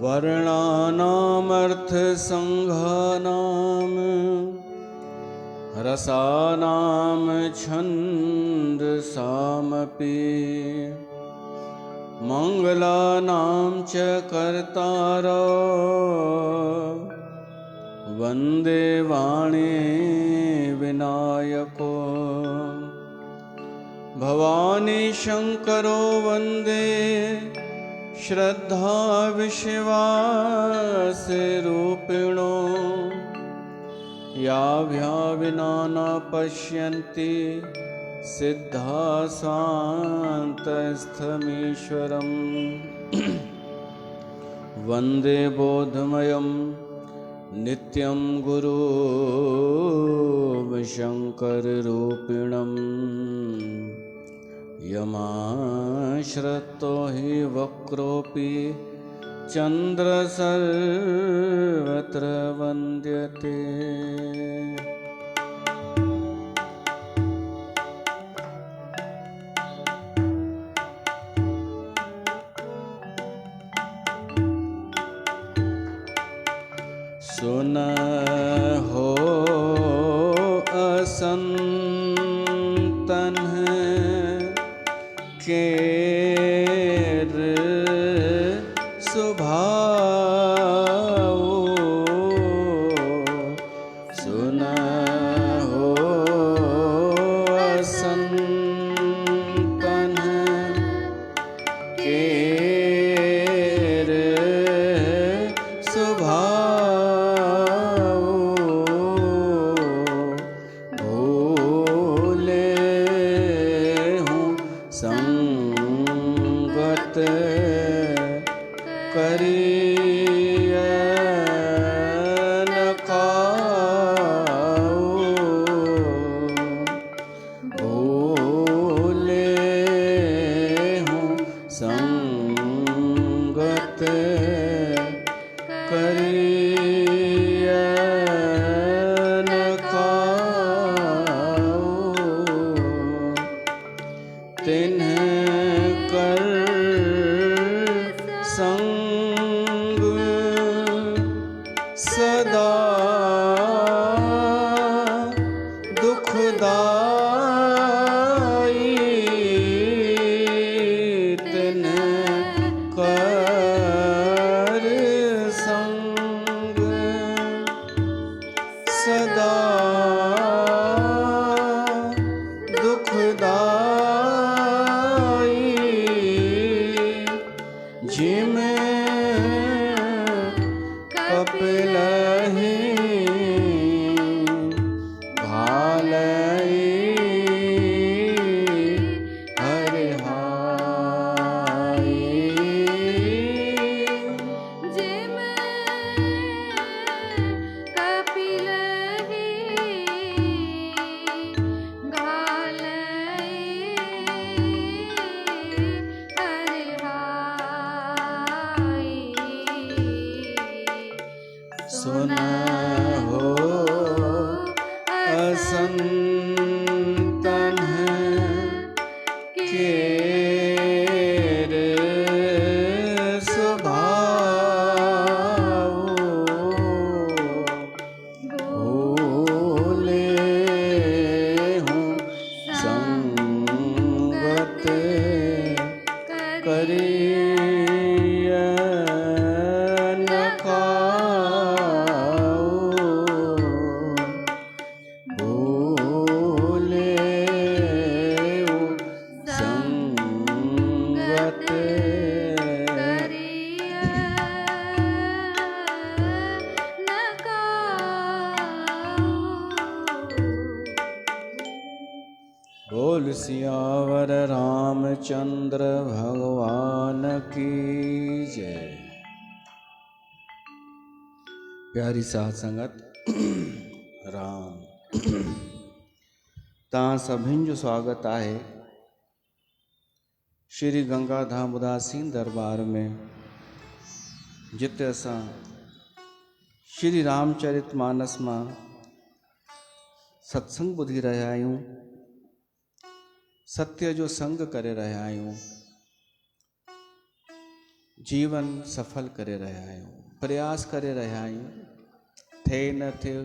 वर्णानामर्थसङ्घानां रसानां छन्दसामपि मङ्गलानां च कर्तारो वन्दे वाणी विनायको भवानी शङ्करो वन्दे श्रद्धा विश्वासरूपिणो याभ्या विना न पश्यन्ति सिद्धा स्वान्तस्थमीश्वरम् वन्दे बोधमयं नित्यं गुरुं शङ्कररूपिणम् यमाश्रितो हि वक्रोऽपि चन्द्र सर्वत्र वन्द्यते। सुनहो असंतन केर स्वभाव सुनहो असंतन केर स्वभाव भूले हूँ संगत करिय न खाओ भूले हूँ संगत करिय न खाओ तिन्ह कर संग सदा दुखदाई तिन्ह कर संग सदा दुखदाई जिम कपिलहि घालई हरिहाई जिम कपिलहि घालई हरिहाई सुनहो असंतन केर स्वभाव भूले हूँ संगत करिय न खाओ भूले हूँ संगत करिय न खाओ। बोल सियावर रामचंद्र भगवान की जय। प्यारी साध संगत राम तव्हां सभिनि जो स्वागत आहे श्री गंगा धाम उदासीन दरबार में, जिते असां श्री रामचरितमानस मां सत्संग ॿुधी रहिया आहियूं, सत्य जो संग करे रहिया आहियूं। जीवन सफल करे रहिया आहियूं, प्रयास करे रहिया आहियूं, थिए न थिए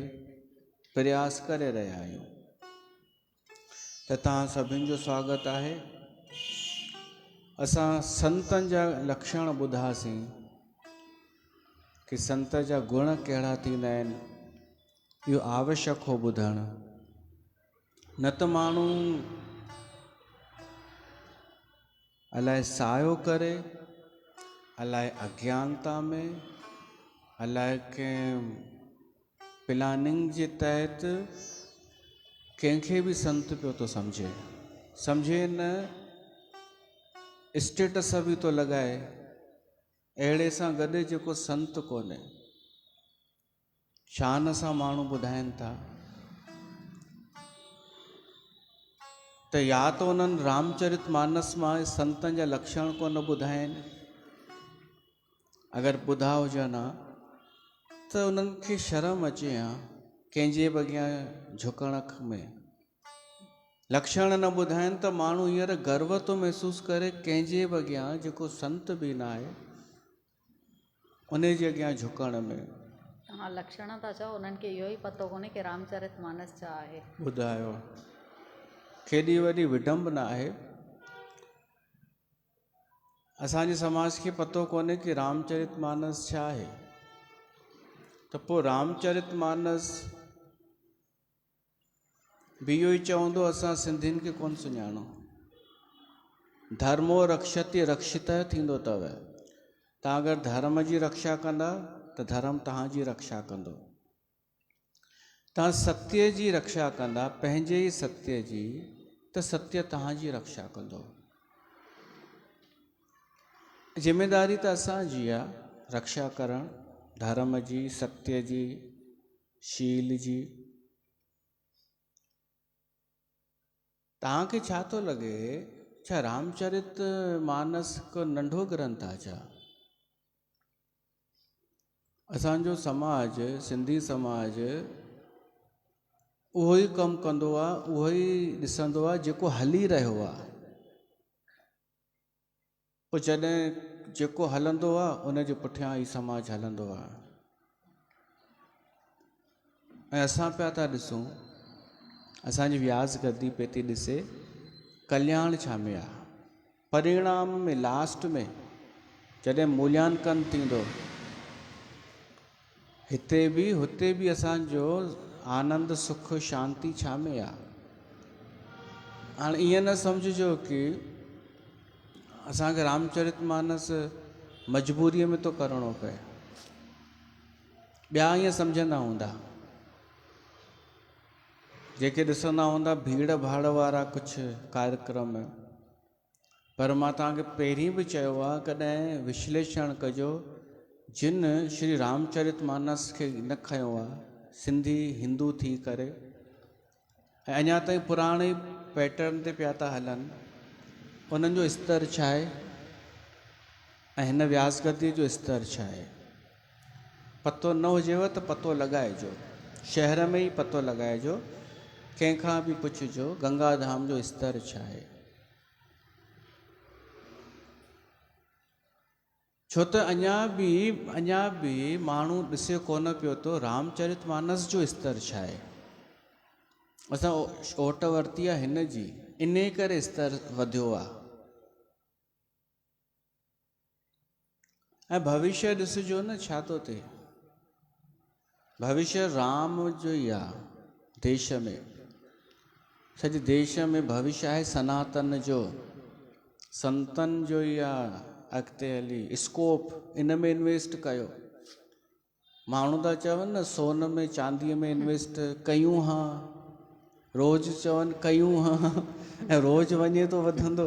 प्रयास करे रहिया आहियूं। त तव्हां सभिनि जो स्वागत आहे। असां संतनि जा लक्षण ॿुधासीं कि संत जा गुण कहिड़ा थींदा आहिनि, इहो आवश्यक हो ॿुधणु। न त माण्हू अलाए सायो करे, अलाए अज्ञानता में, अलाए कंहिं प्लानिंग जे तहत कंहिंखे बि संत पियो थो सम्झे न, स्टेटस बि थो लॻाए, अहिड़े सां गॾु जेको संत कोन्हे। शान सां माण्हू ॿुधाइनि था त या त उन्हनि रामचरित मानस मां संतनि जा लक्षण कोन ॿुधाइनि, अगरि ॿुधा हुजनि हा त उन्हनि खे शर्म अचे हा कंहिंजे बि अॻियां झुकण में। लक्षण न ॿुधाइनि त माण्हू हींअर गर्व थो महसूसु करे कंहिंजे बि अॻियां, जेको संत बि न आहे उन जे अॻियां झुकण में। तव्हां लक्षण था चओ, उन्हनि खे इहो ई पतो कोन्हे कि रामचरित मानस छा आहे। ॿुधायो केॾी वॾी विडंबना आहे। असांजे समाज खे पतो कोन्हे कि रामचरित मानस छा आहे। त पोइ रामचरित मानस बि इहो ई चवंदो असां सिंधियुनि खे कोन सुञाणो। धर्मो रक्षति रक्षित थींदो अथव। तव्हां अगरि धर्म जी रक्षा कंदा त धर्म तव्हांजी रक्षा कंदो। तव्हां सत्य जी रक्षा कंदा, पंहिंजे ई सत्य जी, त सत्य तव्हांजी रक्षा कंदो। ज़िमेदारी त असांजी आहे रक्षा करणु, धर्म जी, सत्य जी, शील जी। तव्हांखे छा थो लॻे, छा रामचरित मानस को नंढो ग्रंथ आहे छा? असांजो समाज, सिंधी समाज उहो ई कमु कंदो आहे, उहो ई ॾिसंदो आहे जेको हली रहियो आहे। पोइ जॾहिं जेको हलंदो आहे उन जे पुठियां ई समाज हलंदो आहे। ऐं असां पिया था ॾिसूं, असांजी व्यास गद्दी पे थी ॾिसे कल्याण छा में आहे। परिणाम में, लास्ट में जॾहिं मूल्यांकन थींदो, हिते बि हुते बि असांजो आनंद सुख शांति छा में आहे। हाणे ईअं न सम्झिजो कि असांखे रामचरित मानस मजबूरीअ में थो करिणो पए। ॿिया ईअं सम्झंदा हूंदा, जेके ॾिसंदा हूंदा भीड़ भाड़ वारा कुझु कार्यक्रम। पर मां तव्हांखे पहिरीं बि चयो आहे, कॾहिं विश्लेषण कजो जिन श्री रामचरित मानस खे न खयो आहे, सिंधी हिंदू थी करे, ऐं अञा ताईं पुराणे पैटर्न ते पिया था हलनि, उन्हनि जो स्तर छा आहे ऐं हिन व्यास गद्दी जो स्तर छा आहे। पतो न हुजेव त पतो लॻाइजो, शहर में ई पतो लॻाइजो, कंहिंखां बि पुछिजो गंगाधाम जो स्तर छा आहे। छो त अञा बि माण्हू ॾिसे कोन पियो थो रामचरित मानस जो स्तर छा आहे। असां ओट वरिती आहे हिन जी, इन करे स्तर वधियो आहे। ऐं भविष्य ॾिसिजो न छा थो थिए। भविष्य राम जो ई आहे। देश में, सॼे देश में भविष्य आहे सनातन जो, संतनि जो ई आहे। अॻिते हली स्कोप इन में इन्वेस्ट कयो। माण्हू था चवनि न सोन में चांदीअ में इन्वेस्ट कयूं हा, रोज़ चवनि कयूं हा, ऐं रोज़ वञे थो वधंदो,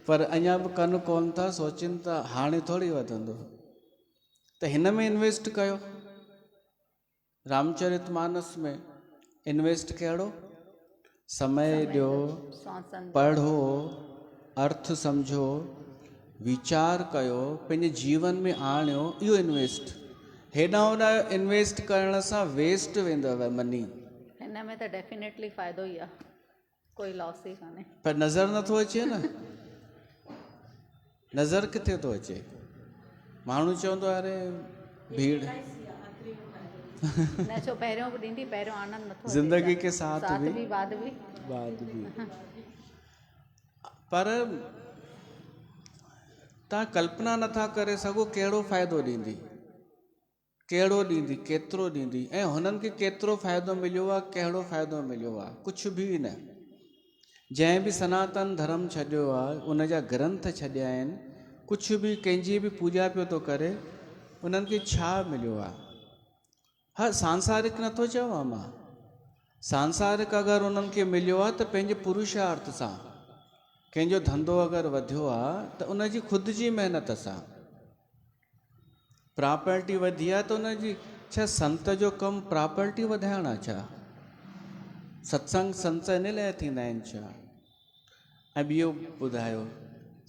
पर अञा बि कनि कोन था, सोचनि था हाणे थोरी वधंदो। त हिन में इन्वेस्ट कयो, रामचरित मानस में इन्वेस्ट कहिड़ो, समय ॾियो, पढ़ो, अर्थ सम्झो, वीचार कयो, पंहिंजे जीवन में आणियो, इहो इन्वेस्ट। हेॾां होॾां इन्वेस्ट करण सां वेस्ट वेंदव मनी। हिन में त डेफिनेटली फ़ाइदो ई आहे, कोई लॉस ई कान्हे। पर नज़र नथो अचे न, नज़र किथे थो अचे। माण्हू चवंदो आहे अरे भीड़ न छो पहिरियों बि ॾींदी, पहिरियों आनंद नथो अचे ज़िंदगी छा? के साथ साथ भी बि बाद बि बाद भी। पर तव्हां कल्पना नथा करे सघो कहिड़ो फ़ाइदो ॾींदी, कहिड़ो ॾींदी, केतिरो ॾींदी, ऐं हुननि खे केतिरो फ़ाइदो मिलियो आहे, कहिड़ो फ़ाइदो मिलियो आहे, कुझु बि न। जंहिं बि सनातन धर्म छॾियो आहे, उन जा ग्रंथ छॾिया आहिनि, कुझु बि कंहिंजी बि पूॼा पियो थो करे, उन्हनि खे छा मिलियो आहे? हा, सांसारिक नथो चवां मां, सांसारिक अगरि उन्हनि खे मिलियो आहे त पंहिंजे पुरुषार्थ सां, कंहिंजो धंधो अगरि वधियो आहे त उनजी ख़ुदि जी महिनत सां, प्रॉपर्टी वधी आहे त उनजी, छा संत जो कमु प्रॉपर्टी वधाइण आहे छा? सत्संग संत इन लाइ थींदा आहिनि छा? ऐं ॿियो ॿुधायो,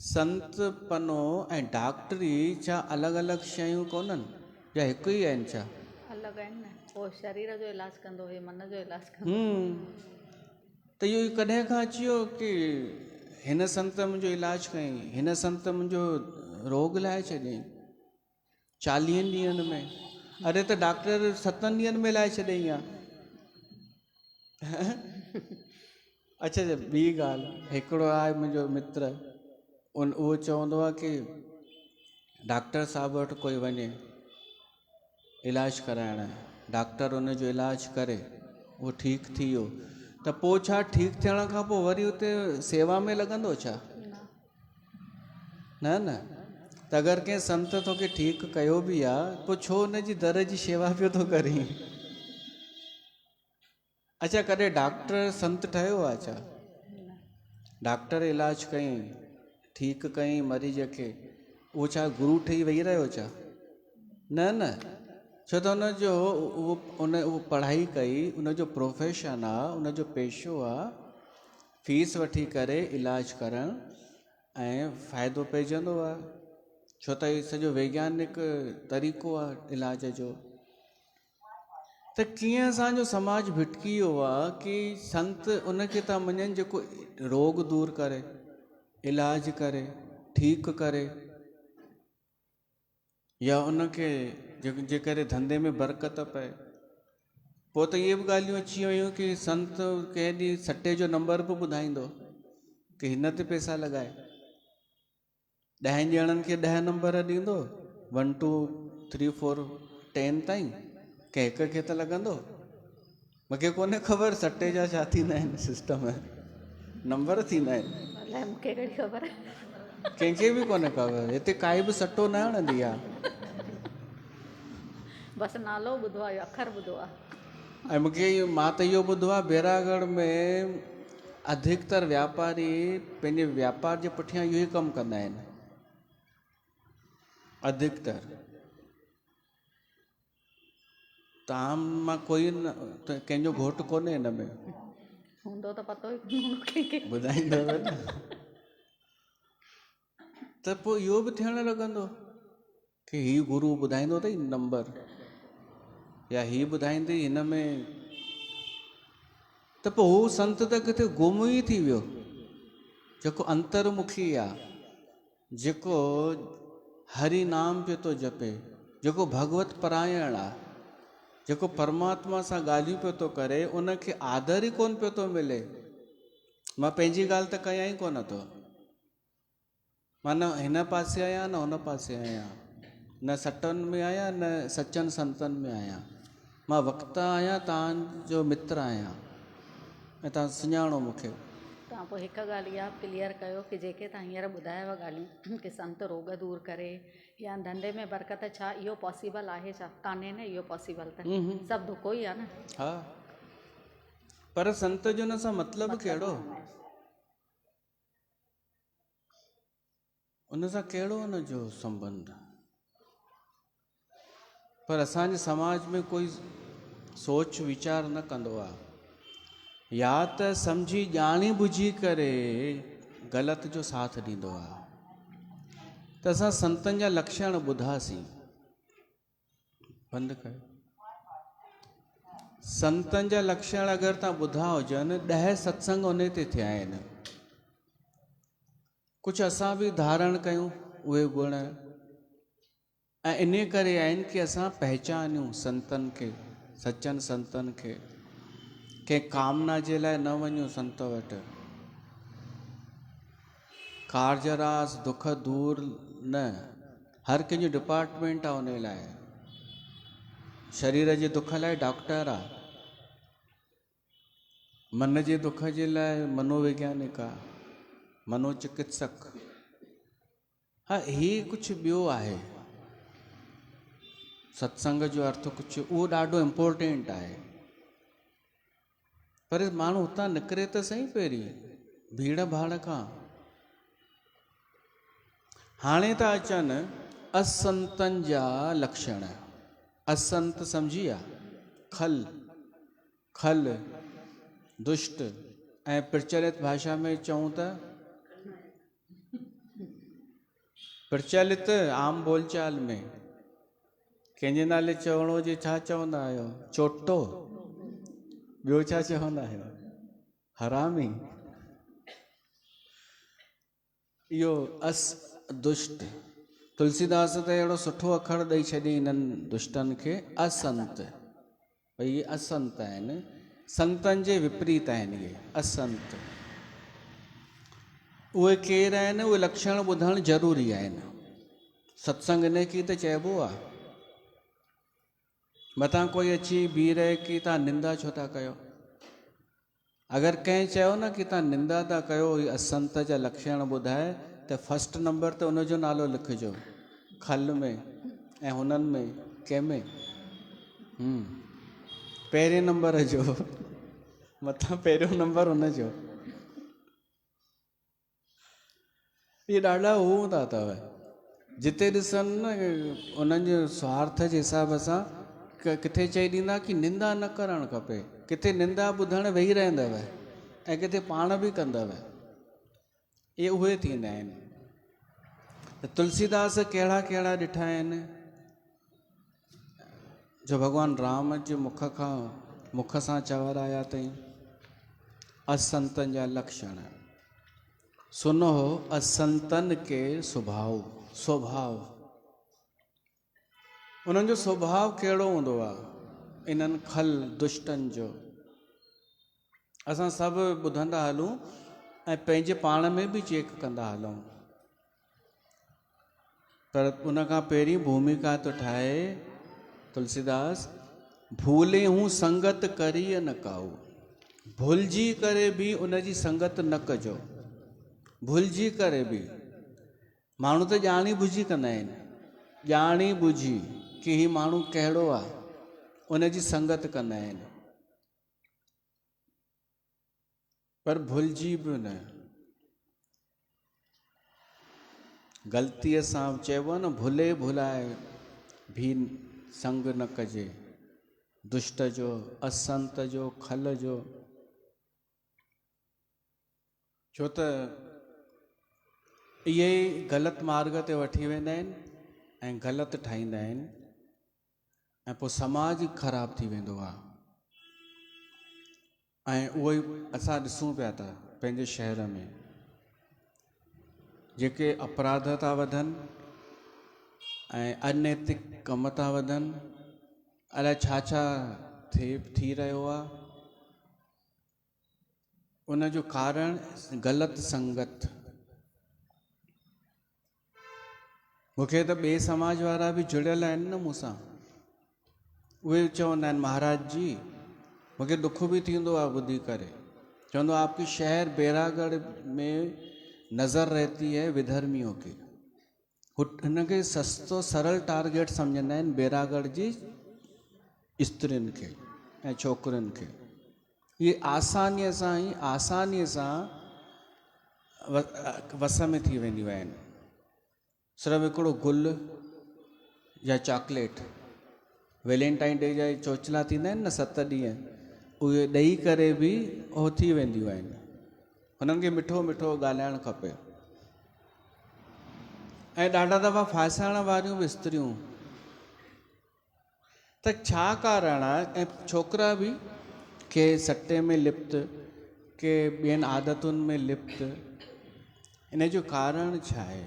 संत पनो ऐं डॉक्टरी छा अलॻि अलॻि शयूं कोन्हनि, या हिकु ई आहिनि छा? अलॻि आहिनि न। पोइ शरीर जो इलाजु कंदो, हे मन जो इलाजु कंदो। त इहो कॾहिं खां अची वियो की हिन संत मुंहिंजो इलाजु कयईं, हिन संत मुंहिंजो रोग लाइ छॾियईं 40 ॾींहंनि में, अरे त डॉक्टर 7 ॾींहंनि में लाइ छॾियईं आहे। अच्छा, ॿी ॻाल्हि, हिकिड़ो आहे मुंहिंजो मित्र, उहो चवंदो आहे की डॉक्टर साहिब वटि कोई वञे इलाजु कराइण, डॉक्टर उनजो इलाजु करे, उहो ठीकु थी वियो, त पोइ छा ठीकु थियण खां पोइ वरी उते सेवा में लॻंदो छा? न न। त अगरि कंहिं संत तोखे ठीकु कयो बि आहे, पोइ छो उनजी दर जी शेवा पियो थो करीं? अच्छा, कॾहिं डॉक्टर संत ठहियो आहे छा? डॉक्टर इलाजु कयईं, ठीकु कयईं मरीज खे, उहो छा गुरू ठही वेही रहियो छा? न न, छो त उनजो उहो पढ़ाई कई, उनजो प्रोफेशन आहे, उनजो पेशो आहे, फीस वठी करे इलाजु करणु, ऐं फ़ाइदो पइजंदो आहे, छो त इहो सॼो वैज्ञानिक तरीक़ो आहे इलाज जो। त कीअं असांजो समाज भिटकी वियो आहे कि संत उनखे था मञनि जेको रोग दूर करे, इलाज करे, ठीकु करे, या उनखे जे करे धंधे में बरकत पए। पोइ त इहे बि ॻाल्हियूं अची वियूं कि संत कंहिं ॾींहुं सटे जो नंबर बि ॿुधाईंदो कि हिन ते पैसा लॻाए, 10 ॼणनि खे 10 नंबर ॾींदो, 1 2 3 4 10 ताईं, कंहिं हिक खे त लॻंदो। मूंखे कोन्हे ख़बर सटे जा छा थींदा आहिनि सिस्टम, नंबर थींदा आहिनि, अलाए मूंखे कहिड़ी ख़बर। कंहिंखे बि कोन्हे ख़बर, हिते काई बि सटो न हणंदी आहे। बसि नालो ॿुधो आहे, अखर ॿुधो आहे। ऐं मूंखे मां त इहो ॿुधो आहे बैरागढ़ में अधिकतर व्यापारी पंहिंजे व्यापार जे पुठियां इहो ई कमु कंदा आहिनि, अधिकतर। तव्हां मां कोई न, कंहिंजो घोटु कोन्हे हिन में, हूंदो त पतो ई हूंदो कंहिंखे। ॿुधाईंदव न। त पोइ इहो बि थियणु लॻंदो कि हीउ गुरू ॿुधाईंदो अथई नंबर, या हीउ ॿुधाईंदी हिन में, त पोइ हू संत त किथे गुम ई थी वियो, जेको अंतर्मुखी आहे, जेको हरि नाम पियो थो जपे, जेको भगवत परायण आहे, जेको परमात्मा सां ॻाल्हियूं पियो थो करे, उनखे आदर ई कोन पियो थो मिले। मां पंहिंजी ॻाल्हि त कयां ई कोन थो, मां न हिन पासे आहियां न हुन पासे आहियां, न सटनि में आहियां न सचनि संतनि में आहियां, मां वक्ता आहियां, तव्हांजो मित्र आहियां, ऐं तव्हां सुञाणो मूंखे। तव्हां पोइ हिकु ॻाल्हि इहा क्लियर कयो कि जेके तव्हां हींअर ॿुधायव ॻाल्हियूं कि संत रोग दूर करे या धंधे में बरकत, छा इहो पॉसिबल आहे छा? कान्हे न इहो पॉसिबल, त सभु धोखो ई आहे न। हा, पर संत जो हुन सां मतिलबु कहिड़ो, उन सां कहिड़ो हुनजो संबंध? पर असांजे समाज में कोई सोच वीचार न कंदो आहे, या त सम्झी ॼाणी बुझी करे ग़लति जो साथ ॾींदो आहे। त असां संतनि जा लक्षण ॿुधासीं, बंदि कयो। संतनि जा लक्षण अगरि तव्हां ॿुधा हुजनि, 10 सत्संग उन ते थिया आहिनि, कुझु असां बि धारण कयूं उहे गुण, ऐं इन करे आहिनि कि असां पहचानियूं संतनि खे, सचनि संतनि खे। कंहिं कामना जे लाइ न वञूं संत वटि। कारजरास दुख दूर न, हर कंहिंजो डिपार्टमेंट आहे उन लाइ। शरीर जे दुख लाइ डॉक्टर आहे, मन जे दुख जे लाइ मनोवैज्ञानिक आहे, मनोचिकित्सक। हा, ही कुझु ॿियो आहे। सत्संग जो अर्थ कुझु उहो ॾाढो इम्पोर्टेंट आहे। पर माण्हू हुतां निकिरे त सही पहिरीं भीड़ भाड़ खां। हाणे था अचनि असंतनि जा लक्षण। असंत सम्झी विया? खल, खल, दुष्ट। ऐं प्रचलित भाषा में चऊं त प्रचलित आम बोलचाल में कंहिंजे नाले चवणो हुजे छा चवंदा आहियो? चोटो। ॿियो छा चवंदा आहियो? हरामी। इहो अस दुष्ट। तुलसीदास त अहिड़ो सुठो अखर ॾेई छॾी इन्हनि दुष्टनि खे, असंत। भई इहे असंत आहिनि, संतनि जे विपरीत आहिनि इहे असंत। उहे केरु आहिनि? उहे लक्षण ॿुधणु ज़रूरी आहिनि। सत्संग इन की त चइबो आहे। मथां कोई अची बीह रहे कि तव्हां निंदा छो था कयो? अगरि कंहिं चयो न कि तव्हां निंदा था कयो, हीअ असंत जा लक्षण ॿुधाए, त फस्ट नंबर ते उनजो नालो लिखिजो, खल में ऐं हुननि में कंहिंमें पहिरें नंबर जो, मथां पहिरियों नंबर हुनजो। इहे ॾाढा हू हूंदा अथव, जिते ॾिसनि न उन्हनि जे स्वार्थ जे हिसाब सां किथे चई ॾींदा कि निंदा न करणु खपे, किथे निंदा ॿुधणु वेही रहंदव ऐं किथे पाण बि कंदव। इहे उहे थींदा आहिनि। त तुलसीदास कहिड़ा कहिड़ा ॾिठा आहिनि जो भॻवानु राम जे मुख सां चवराया अथई। असंतनि जा लक्षण। सुनो असंतन के स्वभाव। उन्हनि जो स्वभाव कहिड़ो हूंदो आहे? इन्हनि खल दुष्टनि जो असां सभु ॿुधंदा हलूं ऐं पंहिंजे पाण में बि चेक कंदा हलूं। पर उन खां पहिरीं भूमिका थो ठाहे तुलसीदास, भूले हूं संगत करी न काऊ। भुलिजी करे बि उन जी संगत न कजो। भुलिजी करे बि। माण्हू त ॼाणी बुझी कंदा आहिनि, ॼाणी बुझी कि ही माण्हू कहिड़ो आहे, उन जी संगत कंदा आहिनि, पर भुलिजी बि न। ग़लतीअ सां चइबो आहे न, भुले भुलाए भी संग न कजे। दुष्ट जो, असंत जो, खल जो। छो त इहे ग़लति मार्ग ते वठी वेंदा आहिनि ऐं ग़लति ठाहींदा आहिनि ऐं पोइ समाज ख़राबु थी वेंदो आहे। ऐं उहो ई असां ॾिसूं पिया था पंहिंजे शहर में, जेके अपराध था वधनि ऐं अनैतिक कम था वधनि, अलाए छा छा थी रहियो आहे। उन जो कारण ग़लति संगत। मूंखे त ॿिए समाज वारा बि जुड़ियल आहिनि न मूंसां। उहे चवंदा आहिनि, महाराज जी मूंखे दुख बि थींदो आहे ॿुधी करे। चवंदो आपकी शहर बैरागढ़ में नज़र रहती है विधर्मियों की। हिनखे सस्तो सरल टारगेट सम्झंदा आहिनि बैरागढ़ जी स्त्रियुनि खे ऐं छोकिरियुनि खे। इहे आसानीअ सां वस में थी वेंदियूं आहिनि। सिर्फ़ु हिकिड़ो गुल या चॉकलेट, वैलेंटाइन डे जा चोचला थींदा आहिनि न 7 ॾींहं, उहे ॾेई करे बि उहो थी वेंदियूं आहिनि। हुननि खे मिठो मिठो ॻाल्हाइणु खपे। ऐं ॾाढा दफ़ा फासाइण वारियूं बि स्त्रियूं। त छा कारण आहे? ऐं छोकिरा बि के सटे में लिप्त, के ॿियनि आदतुनि में लिप्त। इन जो कारण छा आहे?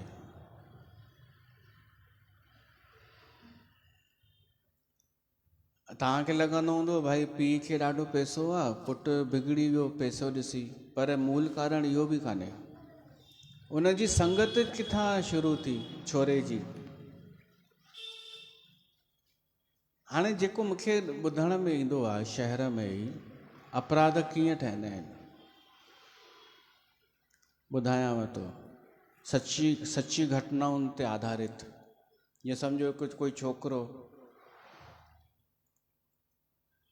तव्हांखे लॻंदो हूंदो भाई पीउ खे ॾाढो पैसो आहे, पुटु बिगड़ी वियो पैसो ॾिसी, पर मूल कारण इहो बि कान्हे। उनजी संगत किथां शुरू थी छोरे जी। हाणे जेको मूंखे ॿुधण में ईंदो आहे शहर में ई अपराध कीअं ठहंदा आहिनि, ॿुधायांव थो सची घटनाउनि ते आधारित। जीअं सम्झो कुझु कोई छोकिरो,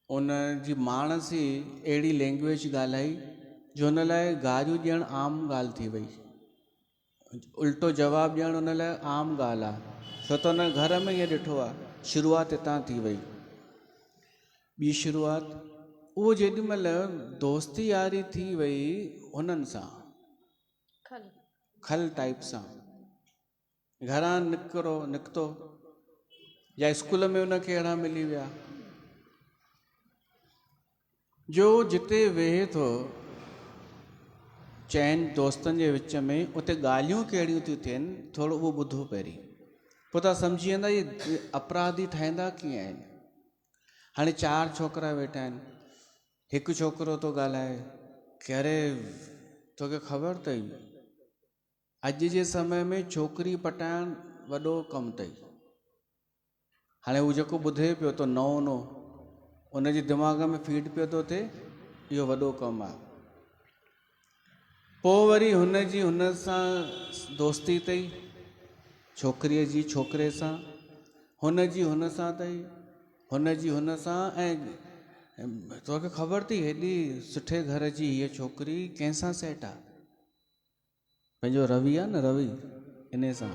उन जी माणस ई अहिड़ी लैंग्वेज ॻाल्हाई जो हुन लाइ गारियूं ॾियणु आम ॻाल्हि थी वई, उल्टो जवाबु ॾियणु हुन लाइ आम ॻाल्हि आहे, छो त हुन घर में ईअं ॾिठो आहे। शुरूआति हितां थी वई। ॿी शुरूआति उहो जेॾी महिल दोस्ती यारी थी वई हुननि सां, खल टाइप सां, घरां निकितो या स्कूल में उनखे अहिड़ा मिली विया जो जिते वेहे थो चइनि दोस्तनि जे विच में, उते ॻाल्हियूं कहिड़ियूं थियूं थियनि, थोरो उहो ॿुधो पहिरीं, पोइ तव्हां सम्झी वेंदा इहे अपराधी ठहींदा कीअं आहिनि। हाणे 4 छोकिरा वेठा आहिनि, हिकु छोकिरो थो ॻाल्हाए कि अरे तोखे ख़बर अथई अॼु जे समय में छोकिरी पटाइण वॾो कमु अथई। हाणे हू जेको ॿुधे पियो थो नओं उनजे दिमाग़ में फीड पियो थो थिए इहो वॾो कमु आहे। पोइ वरी हुन सां दोस्ती अथई, छोकिरीअ जी छोकिरे सां, हुन जी हुन सां अथई, हुन जी हुन सां, ऐं तोखे ख़बर अथई हेॾी सुठे घर जी हीअ छोकिरी कंहिंसां सेट आहे, पंहिंजो रवि आहे न, रवि, इन सां।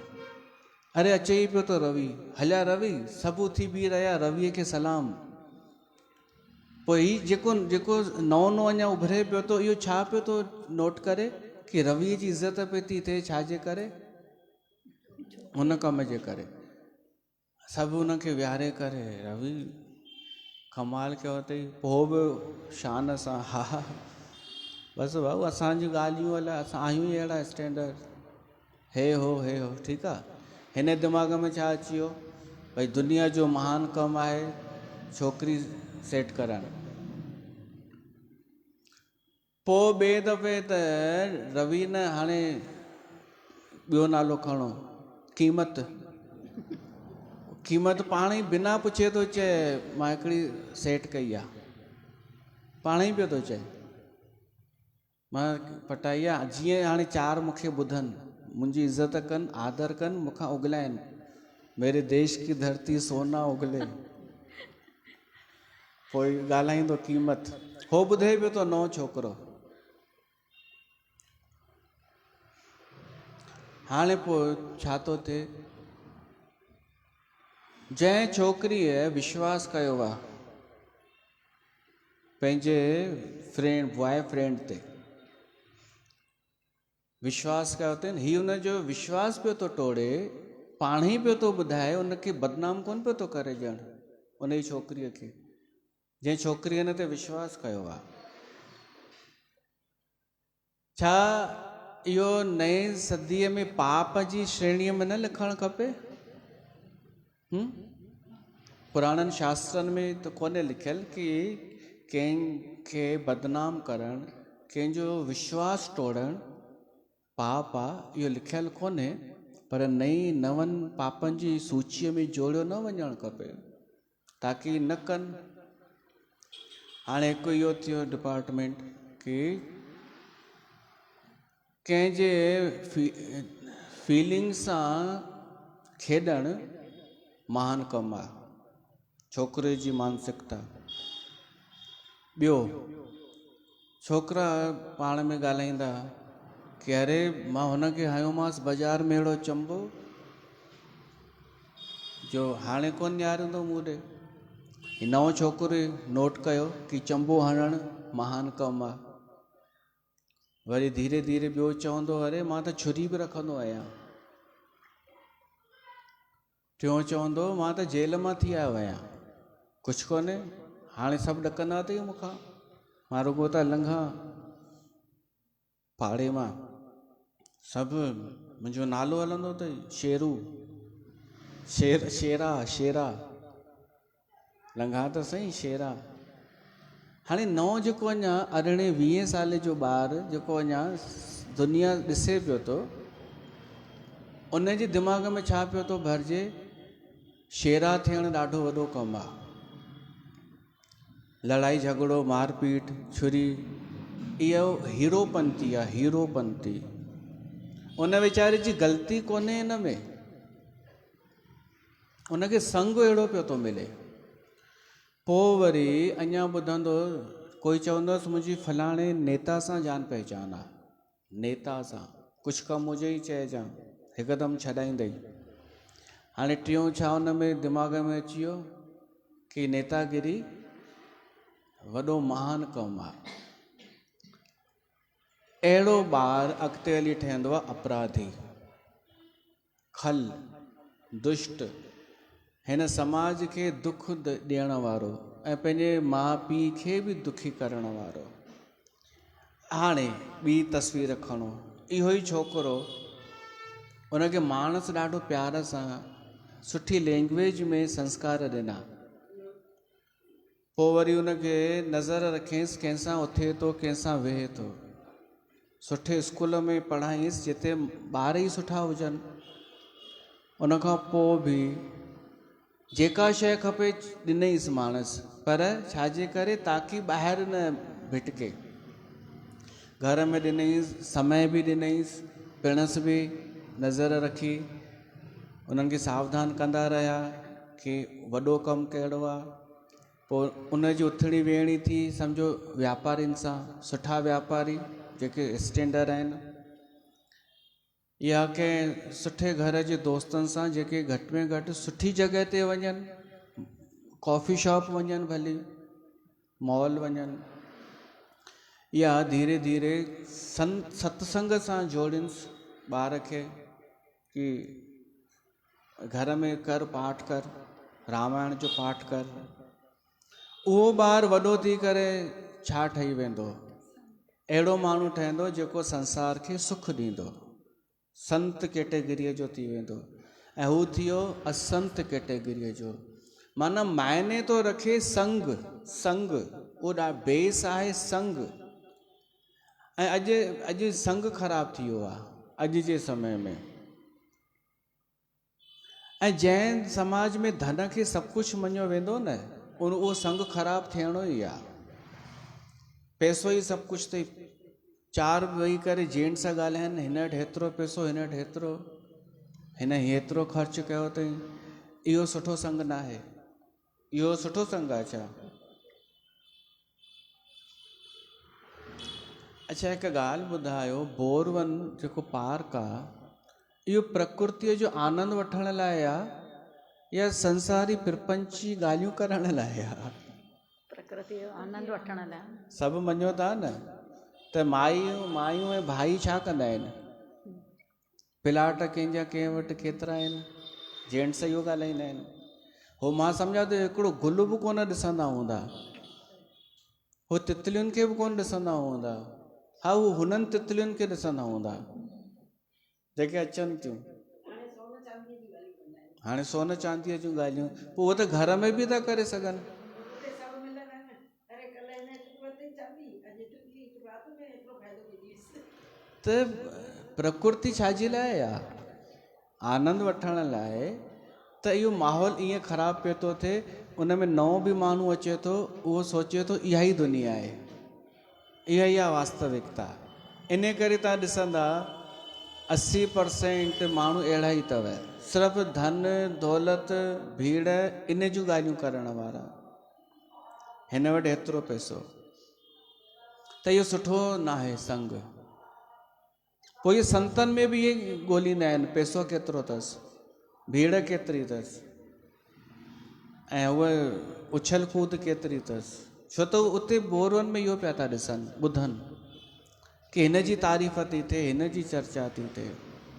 अरे अचे ई पियो तो रवि, हलिया रवि, सभु उथी बीह रहिया, रविअ खे सलाम। पोइ ही जेको नओं अञा उभरे पियो थो, इहो छा पियो थो नोट करे कि रविअ जी इज़त पई थी थिए, छाजे करे, हुन कम जे करे। सभु हुनखे विहारे करे रवि कमाल कयो अथई, पोइ बि शान सां हा बसि भाऊ असांजी ॻाल्हियूं अलाए, असां आहियूं ई अहिड़ा स्टैंडर्ड, हे हो ठीकु आहे। हिन दिमाग़ में छा अची वियो, भई दुनिया जो महान कमु आहे छोकिरी सेट करणु। पोइ ॿिए दफ़े त रवि न हाणे ॿियो नालो खणो, क़ीमत पाण ई बिना पुछे थो चए मां हिकिड़ी सेट कई आहे, पाण ई पियो थो चए मां पटाई आहे। जीअं हाणे 4 मूंखे ॿुधनि, मुंहिंजी इज़त कनि, आदर कनि, मूंखां उगलाइनि, मेरे देश की धरती सोना उगले, पोइ ॻाल्हाईंदो क़ीमत। हो ॿुधे पियो थो नओं छोकिरो। हाणे पोइ छा थो थिए, जंहिं छोकिरीअ विश्वास कयो आहे पंहिंजे बॉय फ्रेंड ते, विश्वास कयो अथनि, हीउ हुनजो विश्वास पियो थो टोड़े, पाण ई पियो थो ॿुधाए, उनखे बदनाम कोन पियो थो करे ॼण उन जी छोकिरीअ खे, जंहिं छोकिरीअ हिन ते विश्वास कयो आहे। छा इहो नई सदीअ में पाप जी श्रेणीअ में न लिखणु खपे? पुराणनि शास्त्रनि में त कोन्हे लिखियलु कि कंहिंखे बदनाम करणु, कंहिंजो विश्वास टोड़णु पाप आहे, इहो लिखियलु कोन्हे, पर नवनि पापनि जी सूचीअ में जोड़ियो न वञणु खपे ताकी न कनि। हाणे हिकु इहो थियो डिपार्टमेंट कि कंहिंजे फीलिंग सां खेॾणु महान कमु आहे, छोकिरे जी मानसिकता। ॿियो, छोकिरा पाण में ॻाल्हाईंदा कि अरे मां हुनखे हयोमांसि बाज़ारि में अहिड़ो चंबो जो हाणे कोन यारींदो मूं ॾे। ही नओं छोकिरो नोट कयो कि चंबो हणणु महान कमु आहे। वरी धीरे धीरे ॿियो चवंदो अरे मां त छुरी बि रखंदो आहियां। टियों चवंदो मां त जेल मां थी आयो आहियां, कुझु कोन्हे, हाणे सभु ॾकंदा अथई मूंखां, मां रुॻो त लंघां पाड़े मां, सभु मुंहिंजो नालो हलंदो अथई, शेरू, शेरा। लंघा त सही शेरा। हाणे नओं जेको अञा 18-20 साल जो ॿारु जेको अञा दुनिया ॾिसे पियो थो, उन जे दिमाग़ में छा पियो थो भरिजे, शेरा थियणु ॾाढो वॾो कमु आहे। लड़ाई झगड़ो मारपीट छुरी, इहो हीरोपंती आहे, हीरोपंती। उन वीचारे जी ग़लती कोन्हे हिन में, उनखे संग अहिड़ो पियो थो मिले। पोइ वरी अञा ॿुधंदो कोई चवंदुसि मुंहिंजी फलाणे नेता सां जान पहचान आहे, नेता सां कुझु कमु हुजे ई चइजां, हिकदमि छॾाईंदई। हाणे टियों छा उन में दिमाग़ में अची वियो कि नेतागिरी वॾो महान कमु आहे। अहिड़ो ॿारु अॻिते हली ठहंदो आहे अपराधी, खल, दुष्ट, हिन समाज खे दुख ॾियण वारो ऐं पंहिंजे माउ पीउ खे बि दुखी करण वारो। हाणे ॿी तस्वीर खणो, इहो ई छोकिरो, उनखे माण्हू ॾाढो प्यार सां सुठी लैंग्वेज में संस्कार ॾिना, पोइ वरी उनखे नज़र रखेसि कंहिंसां उथे थो कंहिंसां वेहे थो, सुठे स्कूल में पढ़ाईंसि जिते ॿार ई सुठा हुजनि। उनखां पोइ बि जेका शइ खपे ॾिनईसि माणस, पर छाजे करे ताकी ॿाहिरि न भिटके। घर में ॾिनईसि, समय बि ॾिनईसि, पिणस बि नज़र रखी, उन्हनि खे सावधान कंदा रहिया कि वॾो कमु कहिड़ो आहे। पोइ उनजी उथड़ी वेहणी थी, सम्झो वापारियुनि सां, सुठा वापारी जेके स्टैंडर्ड आहिनि, या कंहिं सुठे घर जे दोस्तनि सां जेके घटि में घटि सुठी जॻह ते वञनि, कॉफ़ी शॉप वञनि, भली मॉल वञनि, या धीरे धीरे सत्संग सां जोड़ियुसि ॿार खे कि घर में कर पाठ कर, रामायण जो पाठ कर। उहो ॿारु वॾो थी करे छा ठही वेंदो, अहिड़ो माण्हू ठहंदो जेको संसार खे सुख ॾींदो, संत कैटेगरीअ जो थी वेंदो। ऐं हू थी वियो असंत कैटेगरीअ जो, माना मायने थो रखे संग, संग उहो बेस आहे संग। ऐं अॼु संग ख़राब थी वियो आहे अॼु जे समय में। ऐं जंहिं समाज में धन खे सभु कुझु मञियो वेंदो न, उहो संग ख़राब थियणो ई आहे। पैसो ई सभु कुझु अथई, चार वेही करे जेंट्स सां ॻाल्हाइनि, हिन वटि हेतिरो पैसो, हिन वटि हेतिरो, हिन हेतिरो ख़र्चु कयो अथई, इहो सुठो संग न आहे। इहो सुठो संग आहे छा? अच्छा, हिकु ॻाल्हि ॿुधायो, बोरवन जेको पार्क आहे, इहो प्रकृतिअ जो आनंद वठण लाइ आहे या संसारी प्रपंची ॻाल्हियूं करण लाइ आहे? प्रकृति जो आनंद वठण लाइ। सभु मञो था न त मायूं ऐं भाई छा कंदा आहिनि, प्लाट कंहिंजा कंहिं वटि केतिरा आहिनि, जेंट्स इहो ॻाल्हाईंदा आहिनि। हो मां सम्झां थो हिकिड़ो गुल बि कोन ॾिसंदा हूंदा, हो तितलियुनि खे बि कोन ॾिसंदा हूंदा, हा हू हुननि तितलियुनि खे ॾिसंदा हूंदा जेके अचनि थियूं। हाणे सोन चांदीअ जूं ॻाल्हियूं, पोइ उहो त घर में बि था करे सघनि। त प्रकृति छाजे लाइ आहे? आनंद वठण लाइ। त इहो माहौल ईअं ख़राबु पियो थो थिए, उन में नओं बि माण्हू अचे थो, उहो सोचे थो इहा ई दुनिया आहे, इहा ई आहे वास्तविकता। इन करे तव्हां ॾिसंदा 80% माण्हू अहिड़ा ई अथव, सिर्फ़ु धन दौलत भीड़ इन जूं ॻाल्हियूं करण वारा, हिन वटि हेतिरो पैसो। त इहो सुठो न आहे संग। पोइ इहे संतनि में बि इहे ॻोल्हींदा आहिनि, पैसो केतिरो अथसि, भीड़ केतिरी अथसि, ऐं उहा उछल कूद केतिरी अथसि। छो त उते बोरवन में इहो पिया था ॾिसनि ॿुधनि कि हिन जी तारीफ़ थी थिए, हिन जी चर्चा थी थिए।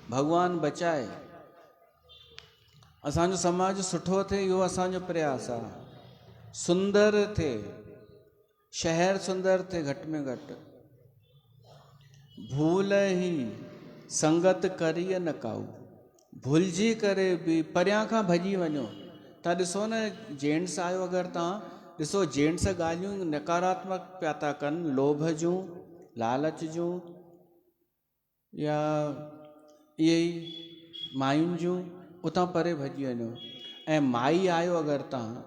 भॻवानु बचाए, असांजो समाज सुठो थिए, इहो असांजो प्रयास आहे। सुंदर थिए, शहर सुंदर थिए, घटि में घटि। भूल ही संगत करिय न काऊ, भुलिजी करे बि परियां खां भॼी वञो, तव्हां ॾिसो न जेंट्स आहियो अगरि तव्हां ॾिसो जेंट्स ॻाल्हियूं नकारात्मक पिया था कनि, लोभ जूं, लालच जूं, या इहे ई मायुनि जूं, उतां परे भॼी वञो। ऐं माई आहियो अगरि तव्हां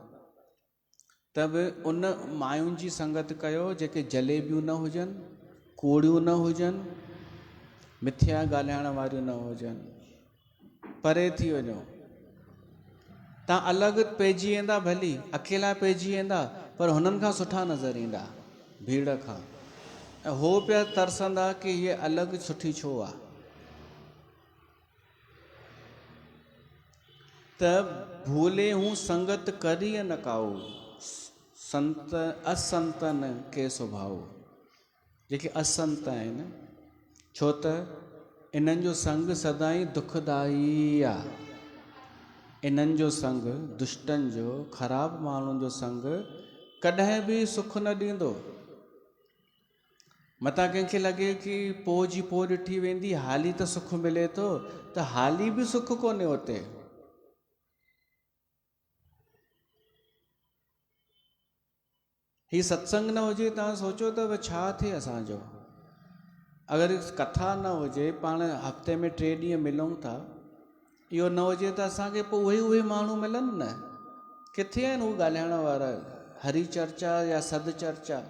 त बि उन मायुनि जी संगत कयो जेके जलेबियूं न हुजनि, कूड़ियूं न हुजनि, मिथ्या ॻाल्हाइण वारियूं न हुजनि, परे थी वञो। तव्हां अलॻि पइजी वेंदा, भली अकेला पइजी वेंदा, पर हुननि खां सुठा नज़र ईंदा भीड़ खां। ऐं हो पिया तरसंदा कि हीअ अलॻि सुठी छो आहे। त भूले हूँ संगत करी न काऊ, संत असंतन के स्वभाव। जेके असंत आहिनि, छो त इन्हनि जो संग सदाई दुखदाई आहे। इन्हनि जो संग, दुष्टनि जो, ख़राब माण्हुनि जो संग कॾहिं बि सुख न ॾींदो। मतां कंहिंखे लॻे कि पोइ जी पोइ ॾिठी वेंदी, हाली त सुख मिले थो, त हाली बि सुख कोन्हे उते। ही सत्संग न हुजे, तव्हां सोचो त छा थिए असांजो। अगरि कथा न हुजे, पाण हफ़्ते में 3 ॾींहं मिलूं था, इहो न हुजे त असांखे पोइ उहे माण्हू मिलनि न। किथे आहिनि उहे ॻाल्हाइण वारा? हरी चर्चा या सद चर्चा,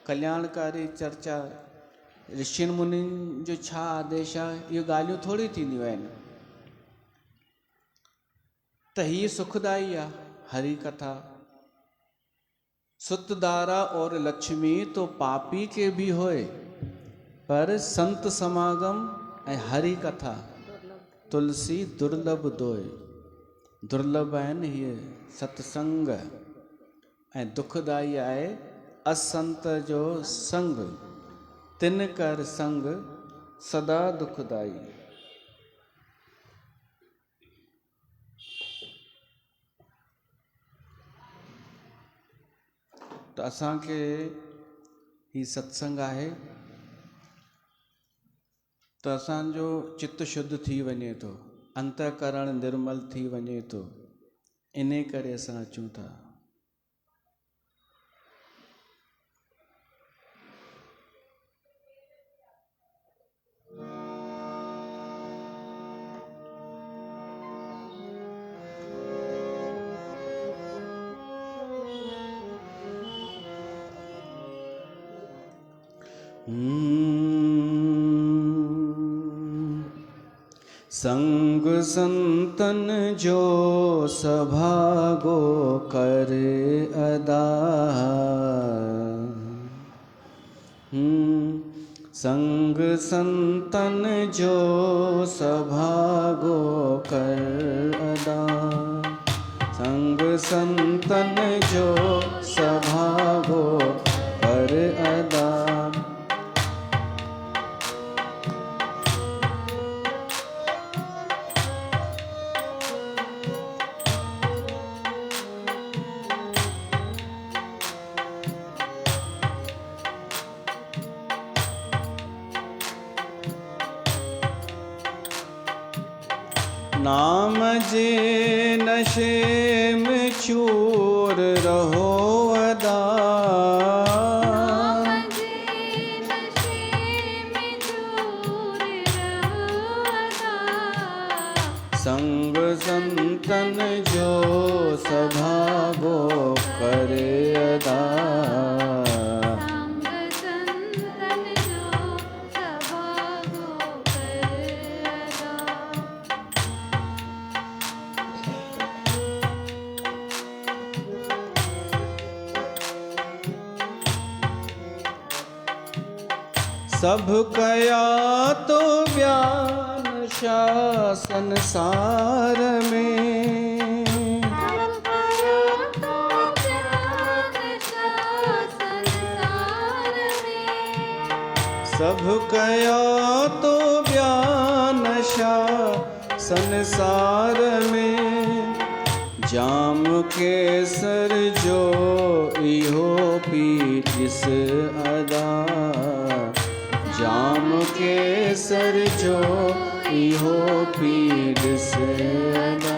कल्याणकारी चर्चा, ऋषियुनि मुनियुनि जो छा आदेश आहे, इहो ॻाल्हियूं थोरी थींदियूं आहिनि। त हीअ सुखदाई आहे हरी कथा। सुतदारा और लक्ष्मी तो पापी के भी होए, पर संत समागम ऐं हरी कथा तुलसी दुर्लभ दोए। दुर्लभ आहिनि हीअ सत्संग, ऐं दुखदाई आहे असंत जो संग। तिन कर संग सदा दुखदाई। त असांखे ही सत्संग आहे त असांजो चित्त शुद्ध थी वञे थो, अंतःकरण निर्मल थी वञे थो। इन करे असां अचूं था। संग संतन जो सभागो करे अदा। संग संतन जो सभागो कर अदा। संग संतन जो सभागो कर अदा। नाम जे नशे में चूर रहो अदा। नाम जे नशे में चूर रहो अदा। संग संतन जो सभागो करे अदा। संग संतन जो सभागो कर अदा। सब कया तो ज्ञान शासन सार में। सब कया तो ज्ञान संसार में। जाम केसर जो इहो पीतिस अदा। जाम केसर जो इहो पीतिस अदा।